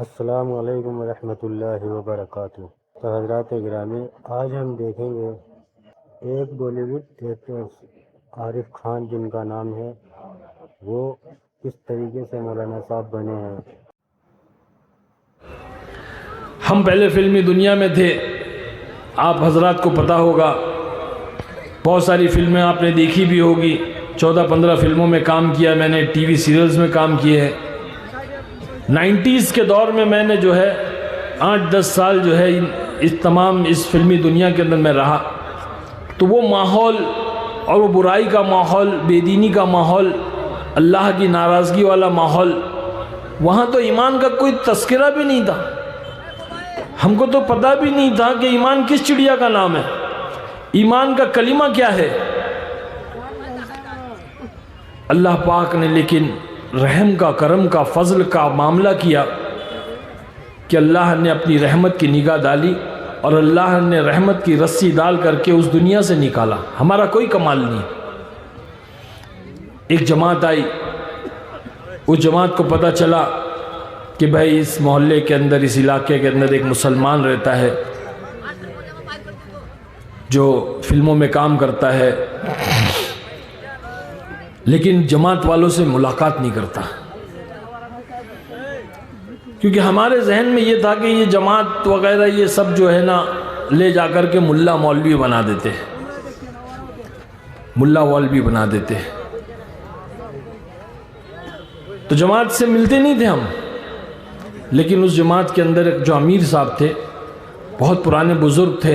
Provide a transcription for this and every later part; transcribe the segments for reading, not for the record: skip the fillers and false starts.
السلام علیکم ورحمۃ اللہ وبرکاتہ۔ تو حضرات گرامی، آج ہم دیکھیں گے ایک بالی ووڈ ایکٹر عارف خان جن کا نام ہے، وہ کس طریقے سے مولانا صاحب بنے ہیں۔ ہم پہلے فلمی دنیا میں تھے، آپ حضرات کو پتہ ہوگا، بہت ساری فلمیں آپ نے دیکھی بھی ہوگی، 14-15 فلموں میں کام کیا میں نے، ٹی وی سیریلز میں کام کیے ہیں۔ 90s کے دور میں میں نے جو ہے 8-10 سال جو ہے اس فلمی دنیا کے اندر میں رہا، تو وہ ماحول اور وہ برائی کا ماحول، بے دینی کا ماحول، اللہ کی ناراضگی والا ماحول، وہاں تو ایمان کا کوئی تذکرہ بھی نہیں تھا۔ ہم کو تو پتہ بھی نہیں تھا کہ ایمان کس چڑیا کا نام ہے، ایمان کا کلمہ کیا ہے۔ اللہ پاک نے لیکن رحم کا، کرم کا، فضل کا معاملہ کیا کہ اللہ نے اپنی رحمت کی نگاہ ڈالی اور اللہ نے رحمت کی رسی ڈال کر کے اس دنیا سے نکالا۔ ہمارا کوئی کمال نہیں۔ ایک جماعت آئی، اس جماعت کو پتہ چلا کہ بھائی اس محلے کے اندر، اس علاقے کے اندر ایک مسلمان رہتا ہے جو فلموں میں کام کرتا ہے، لیکن جماعت والوں سے ملاقات نہیں کرتا، کیونکہ ہمارے ذہن میں یہ تھا کہ یہ جماعت وغیرہ یہ سب جو ہے نا لے جا کر کے ملا مولوی بنا دیتے ہیں، ملا مولوی بنا دیتے ہیں، تو جماعت سے ملتے نہیں تھے ہم۔ لیکن اس جماعت کے اندر ایک جو امیر صاحب تھے، بہت پرانے بزرگ تھے،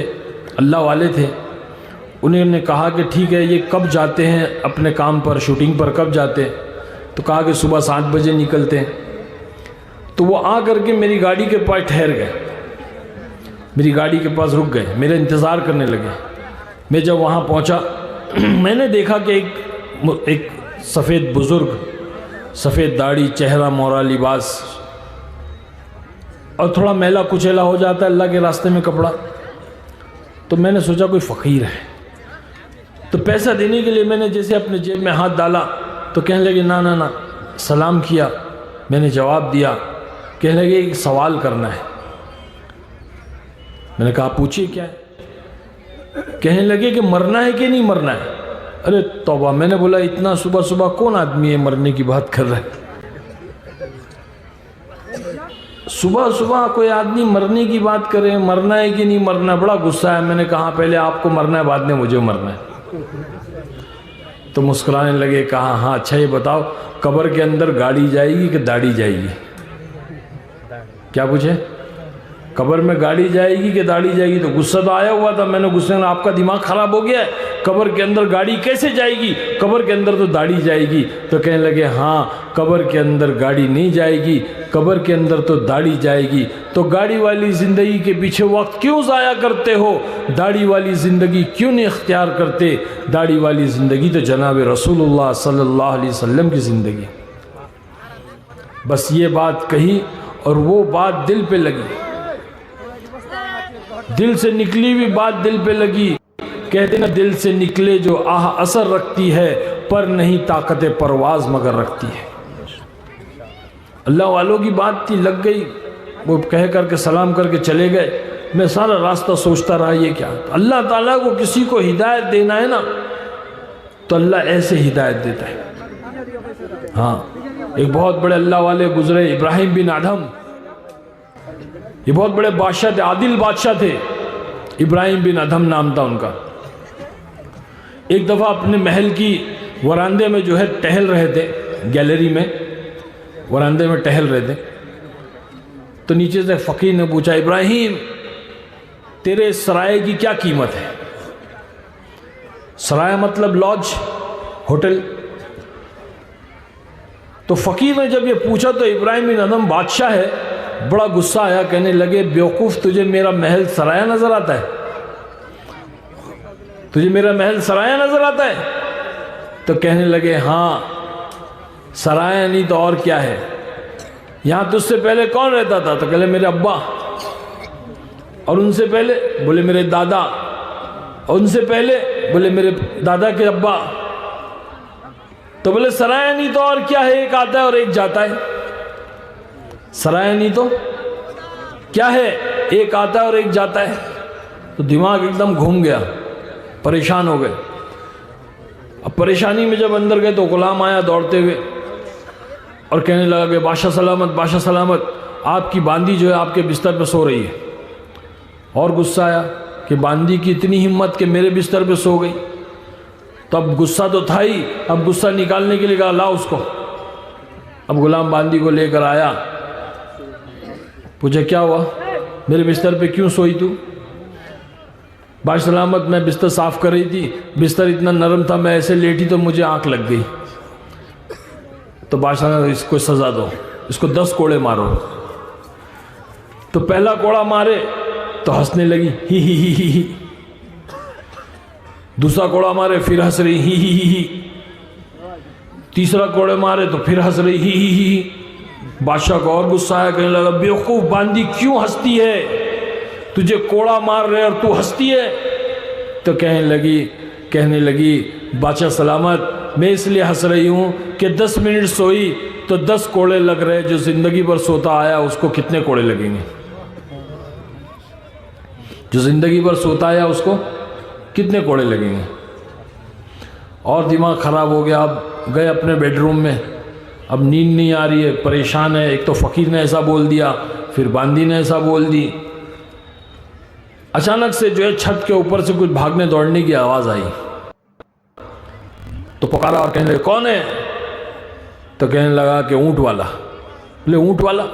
اللہ والے تھے، انہوں نے کہا کہ ٹھیک ہے، یہ کب جاتے ہیں اپنے کام پر، شوٹنگ پر کب جاتے ہیں؟ تو کہا کہ صبح 7 بجے نکلتے ہیں۔ تو وہ آ کر کے میری گاڑی کے پاس ٹھہر گئے، میری گاڑی کے پاس رک گئے، میرا انتظار کرنے لگے۔ میں جب وہاں پہنچا، میں نے دیکھا کہ ایک سفید بزرگ، سفید داڑھی، چہرہ مورا لباس، اور تھوڑا میلا کچیلا ہو جاتا ہے اللہ کے راستے میں کپڑا، تو میں نے سوچا کوئی فقیر ہے۔ تو پیسہ دینے کے لیے میں نے جیسے اپنے جیب میں ہاتھ ڈالا تو کہنے لگے نا نا نا، سلام کیا، میں نے جواب دیا، کہنے لگے ایک سوال کرنا ہے۔ میں نے کہا پوچھئے کیا ہے؟ کہنے لگے کہ مرنا ہے کہ نہیں مرنا ہے؟ ارے توبہ، میں نے بولا اتنا صبح صبح کون آدمی ہے مرنے کی بات کر رہا ہے؟ صبح صبح کوئی آدمی مرنے کی بات کرے، مرنا ہے کہ نہیں مرنا، بڑا غصہ ہے۔ میں نے کہا پہلے آپ کو مرنا ہے، بعد میں مجھے مرنا ہے۔ تو مسکرانے لگے، کہا ہاں اچھا یہ بتاؤ، قبر کے اندر گاڑی جائے گی کہ داڑھی جائے گی؟ کیا پوچھے؟ قبر میں گاڑی جائے گی کہ داڑھی جائے گی؟ تو غصہ تو آیا ہوا تھا، میں نے غصے میں، آپ کا دماغ خراب ہو گیا ہے، قبر کے اندر گاڑی کیسے جائے گی؟ قبر کے اندر تو داڑھی جائے گی۔ تو کہنے لگے ہاں، قبر کے اندر گاڑی نہیں جائے گی، قبر کے اندر تو داڑھی جائے گی۔ تو گاڑی والی زندگی کے پیچھے وقت کیوں ضائع کرتے ہو؟ داڑھی والی زندگی کیوں نہیں اختیار کرتے؟ داڑھی والی زندگی تو جناب رسول اللہ صلی اللہ علیہ وسلم کی زندگی۔ بس یہ بات کہی اور وہ بات دل پہ لگی، دل سے نکلی ہوئی بات دل پہ لگی۔ کہتے نا دل سے نکلے جو آہ اثر رکھتی ہے، پر نہیں طاقت پرواز مگر رکھتی ہے۔ اللہ والوں کی بات تھی، لگ گئی، وہ کہہ کر کے سلام کر کے چلے گئے۔ میں سارا راستہ سوچتا رہا یہ کیا؟ اللہ تعالیٰ کو کسی کو ہدایت دینا ہے نا تو اللہ ایسے ہدایت دیتا ہے۔ ہاں، ایک بہت بڑے اللہ والے گزرے، ابراہیم بن ادھم، یہ بہت بڑے بادشاہ تھے، عادل بادشاہ تھے، ابراہیم بن ادھم نام تھا ان کا۔ ایک دفعہ اپنے محل کی وراندے میں جو ہے ٹہل رہے تھے، گیلری میں وراندے میں ٹہل رہے تھے، تو نیچے سے فقیر نے پوچھا ابراہیم تیرے سرائے کی کیا قیمت ہے؟ سرائے مطلب لاج، ہوٹل۔ تو فقیر نے جب یہ پوچھا تو ابراہیم بن ادھم بادشاہ ہے، بڑا غصہ آیا، کہنے لگے بیوقوف، تجھے میرا محل سرایہ نظر آتا ہے؟ تجھے میرا محل سرایہ نظر آتا ہے؟ تو کہنے لگے ہاں، سرایہ نہیں تو اور کیا ہے؟ یہاں تجھ سے پہلے کون رہتا تھا؟ تو کہلے میرے ابا، اور ان سے پہلے؟ بولے میرے دادا، اور ان سے پہلے؟ بولے میرے دادا کے ابا۔ تو بولے سرایہ نہیں تو اور کیا ہے، ایک آتا ہے اور ایک جاتا ہے۔ سرایہ نہیں تو کیا ہے؟ ایک آتا ہے اور ایک جاتا ہے. تو دماغ ایک دم گھوم گیا، پریشان ہو گئے. اب پریشانی میں جب اندر گئے تو غلام آیا دوڑتے ہوئے اور کہنے لگا کہ بادشاہ سلامت، بادشاہ سلامت، آپ کی باندی جو ہے آپ کے بستر پہ سو رہی ہے. اور غصہ آیا کہ باندی کی اتنی ہمت کہ میرے بستر پہ سو گئی. تو اب غصہ تو تھا ہی، اب غصہ نکالنے کے لیے کہا لا اس کو. اب غلام باندی کو لے کر آیا، پوچھا کیا ہوا، میرے بستر پہ کیوں سوئی تو؟ بادشاہ سلامت میں بستر صاف کر رہی تھی، بستر اتنا نرم تھا، میں ایسے لیٹی تو مجھے آنکھ لگ گئی. تو بادشاہ نے اس کو سزا دو، اس کو 10 کوڑے مارو. تو پہلا کوڑا مارے تو ہنسنے لگی، ہی ہی ہی ہی ہی. دوسرا کوڑا مارے پھر ہنس رہی، ہی ہی ہی ہی. تیسرا کوڑے مارے تو پھر ہنس رہی، ہی ہی ہی. بادشاہ کو اور غصہ آیا، کہنے لگا بیوقوف باندی کیوں ہنستی ہے؟ تجھے کوڑا مار رہے اور تو ہنستی ہے؟ تو کہنے لگی بادشاہ سلامت میں اس لیے ہنس رہی ہوں کہ 10 منٹ سوئی تو 10 کوڑے لگ رہے، جو زندگی بھر سوتا آیا اس کو کتنے کوڑے لگیں گے؟ جو زندگی بھر سوتا آیا اس کو کتنے کوڑے لگیں گے؟ اور دماغ خراب ہو گیا. اب گئے اپنے بیڈ روم میں، اب نیند نہیں آ رہی ہے، پریشان ہے. ایک تو فقیر نے ایسا بول دیا، پھر باندی نے ایسا بول دی. اچانک سے جو ہے چھت کے اوپر سے کچھ بھاگنے دوڑنے کی آواز آئی. تو پکارا اور کہنے لگے کون ہے؟ تو کہنے لگا کہ اونٹ والا. بولے اونٹ والا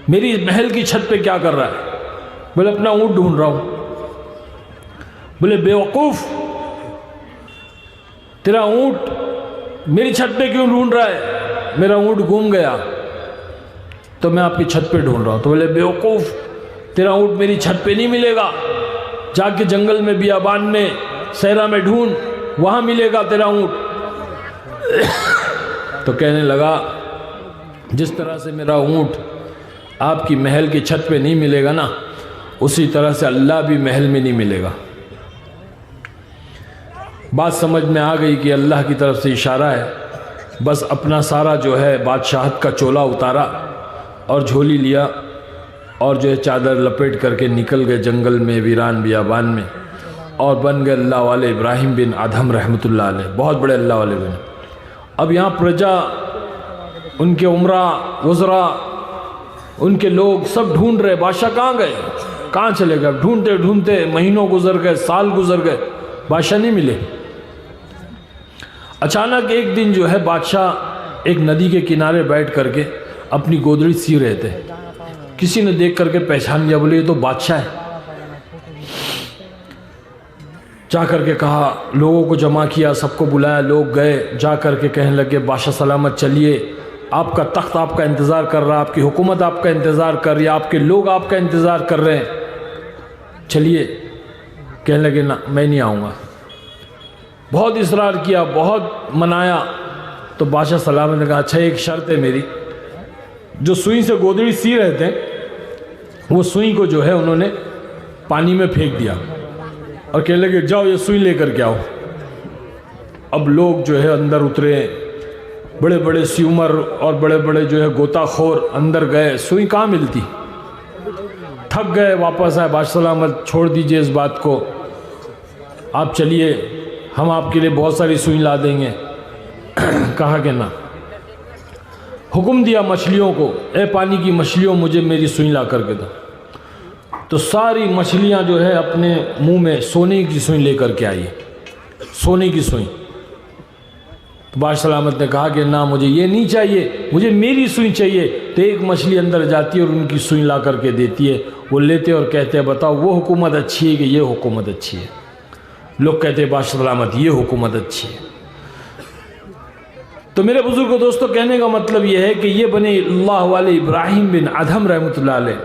میری محل کی چھت پہ کیا کر رہا ہے؟ بولے اپنا اونٹ ڈھونڈ رہا ہوں. بولے بیوقوف تیرا اونٹ میری چھت پہ کیوں ڈھونڈ رہا ہے؟ میرا اونٹ گم گیا تو میں آپ کی چھت پہ ڈھونڈ رہا ہوں. تو بولے بیوقوف تیرا اونٹ میری چھت پہ نہیں ملے گا، جا کے جنگل میں بیابان میں صحرا میں ڈھونڈ، وہاں ملے گا تیرا اونٹ. تو کہنے لگا جس طرح سے میرا اونٹ آپ کی محل کی چھت پہ نہیں ملے گا نا، اسی طرح سے اللہ بھی محل میں نہیں ملے گا. بات سمجھ میں آ گئی کہ اللہ کی طرف سے اشارہ ہے. بس اپنا سارا جو ہے بادشاہت کا چولا اتارا اور جھولی لیا اور جو ہے چادر لپیٹ کر کے نکل گئے جنگل میں، ویران بیابان میں، اور بن گئے اللہ والے ابراہیم بن ادھم رحمۃ اللہ علیہ، بہت بڑے اللہ والے بن. اب یہاں پرجا، ان کے عمرہ وزراء، ان کے لوگ سب ڈھونڈ رہے بادشاہ کہاں گئے، کہاں چلے گئے. ڈھونڈتے ڈھونڈتے مہینوں گزر گئے، سال گزر گئے، بادشاہ نہیں ملے. اچانک ایک دن جو ہے بادشاہ ایک ندی کے کنارے بیٹھ کر کے اپنی گودڑی سی رہے تھے. کسی نے دیکھ کر کے پہچان لیا، بولے یہ تو بادشاہ ہے. جا کر کے کہا، لوگوں کو جمع کیا، سب کو بلایا، لوگ گئے. جا کر کے کہنے لگے بادشاہ سلامت چلیے، آپ کا تخت آپ کا انتظار کر رہا، آپ کی حکومت آپ کا انتظار کر رہی ہے، آپ کے لوگ آپ کا انتظار کر رہے ہیں، چلیے. کہنے لگے نہ میں نہیں آؤں گا. بہت اصرار کیا، بہت منایا. تو بادشاہ سلامت نے کہا اچھا ایک شرط ہے میری. جو سوئی سے گودڑی سی رہے تھے وہ سوئی کو جو ہے انہوں نے پانی میں پھینک دیا اور کہنے لگے جاؤ یہ سوئی لے کر کے آؤ. اب لوگ جو ہے اندر اترے، بڑے بڑے سیومر اور بڑے بڑے جو ہے غوطہ خور اندر گئے، سوئی کہاں ملتی. تھک گئے، واپس آئے. بادشاہ سلامت چھوڑ دیجئے اس بات کو، آپ چلیے، ہم آپ کے لیے بہت ساری سوئی لا دیں گے. کہا کہ نہ. حکم دیا مچھلیوں کو، اے پانی کی مچھلیوں مجھے میری سوئی لا کر کے دو. تو ساری مچھلیاں جو ہے اپنے منہ میں سونے کی سوئی لے کر کے آئی، سونے کی سوئی. تو بادشاہ سلامت نے کہا کہ نہ مجھے یہ نہیں چاہیے، مجھے میری سوئی چاہیے. تو ایک مچھلی اندر جاتی ہے اور ان کی سوئی لا کر کے دیتی ہے. وہ لیتے اور کہتے ہیں بتاؤ وہ حکومت اچھی ہے کہ یہ حکومت اچھی ہے. لوگ کہتے ہیں بادشاہ سلامت یہ حکومت اچھی ہے. تو میرے بزرگوں دوستوں کہنے کا مطلب یہ ہے کہ یہ بنے اللہ والے ابراہیم بن ادھم رحمۃ اللہ علیہ،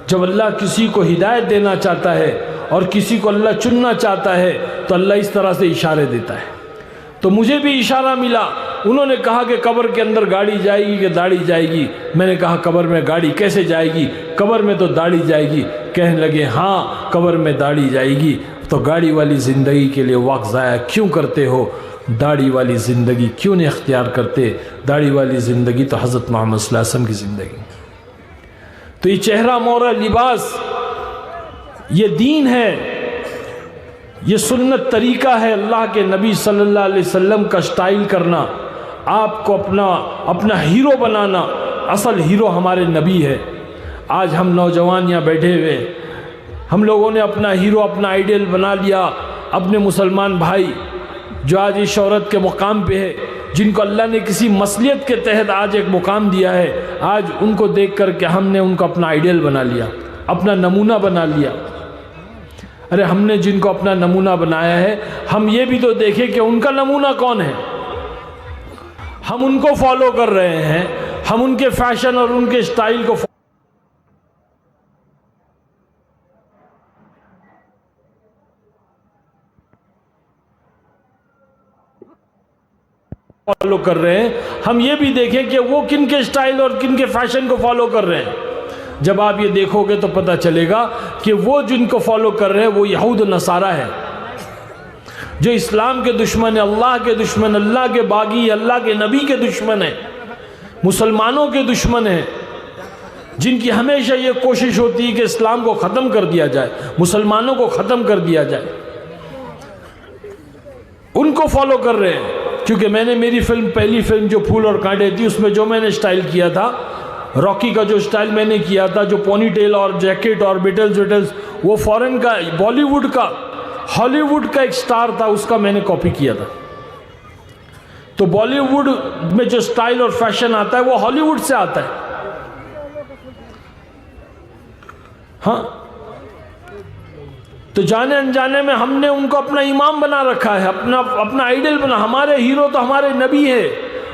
جب اللہ کسی کو ہدایت دینا چاہتا ہے اور کسی کو اللہ چننا چاہتا ہے تو اللہ اس طرح سے اشارے دیتا ہے. تو مجھے بھی اشارہ ملا. انہوں نے کہا کہ قبر کے اندر گاڑی جائے گی کہ داڑھی جائے گی. میں نے کہا قبر میں گاڑی کیسے جائے گی، قبر میں تو داڑھی جائے گی. کہنے لگے ہاں قبر میں داڑھی جائے گی. تو گاڑی والی زندگی کے لیے وقت ضائع کیوں کرتے ہو، داڑھی والی زندگی کیوں نہیں اختیار کرتے. داڑھی والی زندگی تو حضرت محمد صلی اللہ علیہ وسلم کی زندگی. تو یہ چہرہ مورا لباس یہ دین ہے، یہ سنت طریقہ ہے اللہ کے نبی صلی اللہ علیہ وسلم کا سٹائل کرنا، آپ کو اپنا ہیرو بنانا۔ اصل ہیرو ہمارے نبی ہے۔ آج ہم نوجوان یہاں بیٹھے ہوئے، ہم لوگوں نے اپنا ہیرو، اپنا آئیڈیل بنا لیا، اپنے مسلمان بھائی جو آج اس شہرت کے مقام پہ ہے، جن کو اللہ نے کسی مصلیت کے تحت آج ایک مقام دیا ہے، آج ان کو دیکھ کر کے ہم نے ان کو اپنا آئیڈیل بنا لیا، اپنا نمونہ بنا لیا۔ ارے ہم نے جن کو اپنا نمونہ بنایا ہے، ہم یہ بھی تو دیکھیں کہ ان کا نمونہ کون ہے۔ ہم ان کو فالو کر رہے ہیں، ہم ان کے فیشن اور ان کے سٹائل کو فالو کر رہے ہیں، ہم یہ بھی دیکھیں کہ وہ کن کے سٹائل اور کن کے فیشن کو فالو کر رہے ہیں۔ جب آپ یہ دیکھو گے تو پتہ چلے گا کہ وہ جن کو فالو کر رہے ہیں وہ یہود و نصارہ ہے، جو اسلام کے دشمن ہیں، اللہ کے دشمن، اللہ کے باغی، اللہ کے نبی کے دشمن ہیں، مسلمانوں کے دشمن ہیں، جن کی ہمیشہ یہ کوشش ہوتی ہے کہ اسلام کو ختم کر دیا جائے، مسلمانوں کو ختم کر دیا جائے۔ ان کو فالو کر رہے ہیں۔ کیونکہ میں نے میری پہلی فلم جو پھول اور کانٹے تھی، اس میں جو میں نے سٹائل کیا تھا، راکی کا جو سٹائل میں نے کیا تھا، جو پونی ٹیل اور جیکٹ اور بیٹلز، وہ فورن کا، بالی ووڈ کا، ہالی ووڈ کا ایک سٹار تھا، اس کا میں نے کاپی کیا تھا۔ تو بالی ووڈ میں جو سٹائل اور فیشن آتا ہے وہ ہالی ووڈ سے آتا ہے۔ ہاں، تو جانے انجانے میں ہم نے ان کو اپنا امام بنا رکھا ہے، اپنا آئیڈل بنا۔ ہمارے ہیرو تو ہمارے نبی ہے،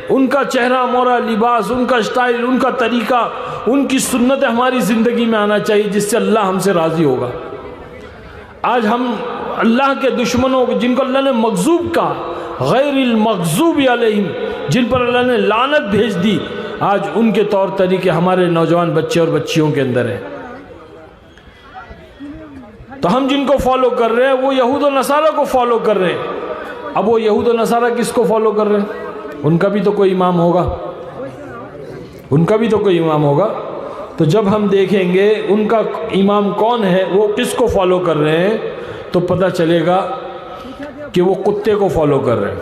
ان کا چہرہ مورا لباس، ان کا سٹائل، ان کا طریقہ، ان کی سنت ہماری زندگی میں آنا چاہیے، جس سے اللہ ہم سے راضی ہوگا۔ آج ہم اللہ کے دشمنوں، جن کو اللہ نے مغضوب کہا، غیر المغضوب علیہم، جن پر اللہ نے لعنت بھیج دی، آج ان کے طور طریقے ہمارے نوجوان بچے اور بچیوں کے اندر ہیں۔ تو ہم جن کو فالو کر رہے ہیں وہ یہود و نصارہ کو فالو کر رہے ہیں۔ اب وہ یہود و نصارہ کس کو فالو کر رہے ہیں؟ ان کا بھی تو کوئی امام ہوگا، ان کا بھی تو کوئی امام ہوگا۔ تو جب ہم دیکھیں گے ان کا امام کون ہے، وہ کس کو فالو کر رہے ہیں، تو پتہ چلے گا کہ وہ کتے کو فالو کر رہے ہیں۔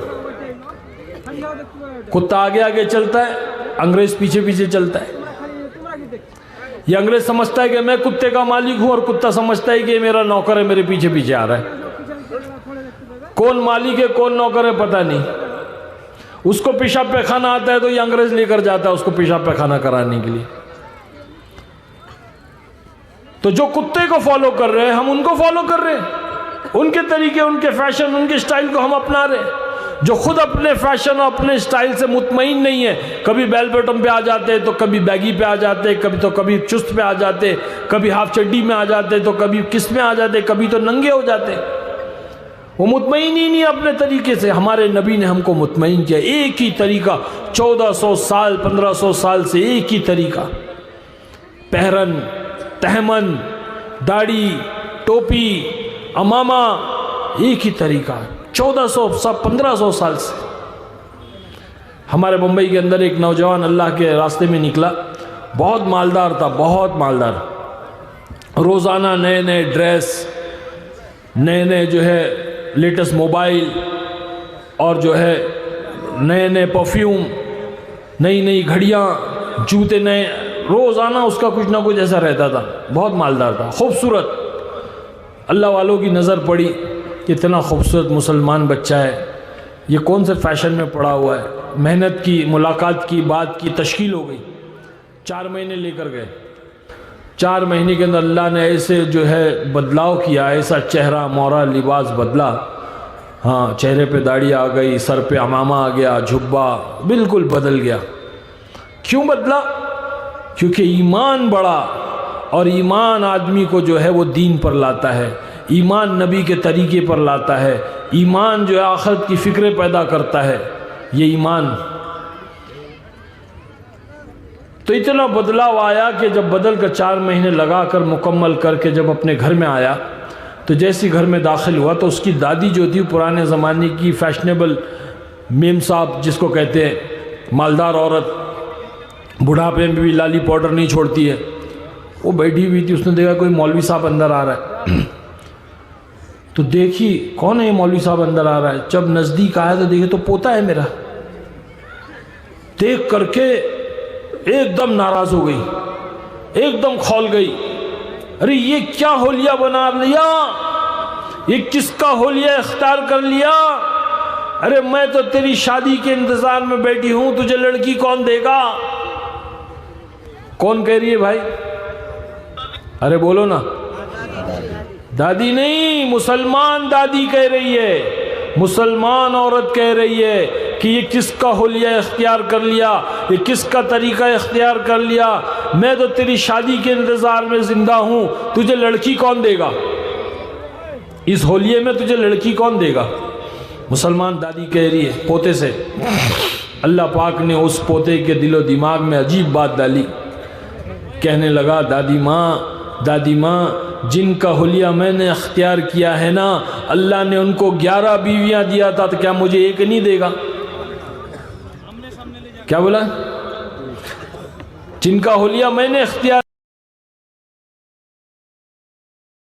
کتا آگے آگے چلتا ہے، انگریز پیچھے پیچھے چلتا ہے۔ یہ انگریز سمجھتا ہے کہ میں کتے کا مالک ہوں، اور کتا سمجھتا ہے کہ میرا نوکر ہے، میرے پیچھے پیچھے آ رہا ہے۔ کون مالک ہے کون نوکر ہے پتہ نہیں۔ اس کو پیشاب پیخانہ آتا ہے تو یہ انگریز لے کر جاتا ہے اس کو پیشاب پیخانہ کرانے کے لیے۔ تو جو کتے کو فالو کر رہے ہیں ہم ان کو فالو کر رہے ہیں، ان کے طریقے، ان کے فیشن، ان کے سٹائل کو ہم اپنا رہے ہیں۔ جو خود اپنے فیشن اور اپنے سٹائل سے مطمئن نہیں ہے، کبھی بیل بٹم پہ آ جاتے تو کبھی بیگی پہ آ جاتے، کبھی چست پہ آ جاتے، کبھی ہاف چڈی میں آ جاتے تو کبھی کس میں آ جاتے، کبھی تو ننگے ہو جاتے۔ وہ مطمئن ہی نہیں اپنے طریقے سے۔ ہمارے نبی نے ہم کو مطمئن کیا، ایک ہی طریقہ، 1400 سال 1500 سال سے ایک ہی طریقہ، پہرن، تہمن، داڑھی، ٹوپی، امامہ، ایک ہی طریقہ، 1500 سال سے۔ ہمارے ممبئی کے اندر ایک نوجوان اللہ کے راستے میں نکلا، بہت مالدار تھا، بہت مالدار، روزانہ نئے نئے ڈریس، نئے نئے جو ہے لیٹسٹ موبائل، اور جو ہے نئے نئے پرفیوم، نئی نئی گھڑیاں، جوتے نئے، روزانہ اس کا کچھ نہ کچھ ایسا رہتا تھا، بہت مالدار تھا، خوبصورت۔ اللہ والوں کی نظر پڑی کہ اتنا خوبصورت مسلمان بچہ ہے، یہ کون سے فیشن میں پڑا ہوا ہے۔ محنت کی، ملاقات کی، بات کی، تشکیل ہو گئی، 4 مہینے لے کر گئے۔ 4 مہینے کے اندر اللہ نے ایسے جو ہے بدلاؤ کیا، ایسا چہرہ مورا لباس بدلا، ہاں، چہرے پہ داڑھی آ گئی، سر پہ عمامہ آ گیا، جھبا بالکل بدل گیا۔ کیوں بدلا؟ کیونکہ ایمان بڑا، اور ایمان آدمی کو جو ہے وہ دین پر لاتا ہے، ایمان نبی کے طریقے پر لاتا ہے، ایمان جو ہے آخرت کی فکریں پیدا کرتا ہے، یہ ایمان۔ تو اتنا بدلاؤ آیا کہ جب بدل کر 4 مہینے لگا کر مکمل کر کے جب اپنے گھر میں آیا، تو جیسی گھر میں داخل ہوا تو اس کی دادی جو تھی، پرانے زمانے کی فیشنیبل میم صاحب جس کو کہتے ہیں، مالدار عورت، بڑھاپے میں بھی لالی پاؤڈر نہیں چھوڑتی ہے، وہ بیٹھی ہوئی تھی، اس نے دیکھا کوئی مولوی صاحب اندر آ رہا ہے، تو دیکھی کون ہے یہ مولوی صاحب اندر آ رہا ہے. جب نزدیک آیا تو دیکھے تو پوتا ہے میرا. دیکھ کر کے ایک دم ناراض ہو گئی، ایک دم کھول گئی. ارے یہ کیا حولیہ بنا لیا، یہ کس کا حولیہ اختیار کر لیا؟ ارے میں تو تیری شادی کے انتظار میں بیٹھی ہوں، تجھے لڑکی کون دے گا؟ کون کہہ رہی ہے بھائی؟ ارے بولو نا. دادی نہیں، مسلمان دادی کہہ رہی ہے، مسلمان عورت کہہ رہی ہے کہ یہ کس کا حلیہ اختیار کر لیا، یہ کس کا طریقہ اختیار کر لیا؟ میں تو تیری شادی کے انتظار میں زندہ ہوں، تجھے لڑکی کون دے گا؟ اس حلیے میں تجھے لڑکی کون دے گا؟ مسلمان دادی کہہ رہی ہے پوتے سے. اللہ پاک نے اس پوتے کے دل و دماغ میں عجیب بات ڈالی. کہنے لگا دادی ماں جن کا حلیہ میں نے اختیار کیا ہے نا، اللہ نے ان کو 11 بیویاں دیا تھا، تو کیا مجھے ایک نہیں دے گا؟ کیا بولا؟ جن کا حلیہ میں نے اختیار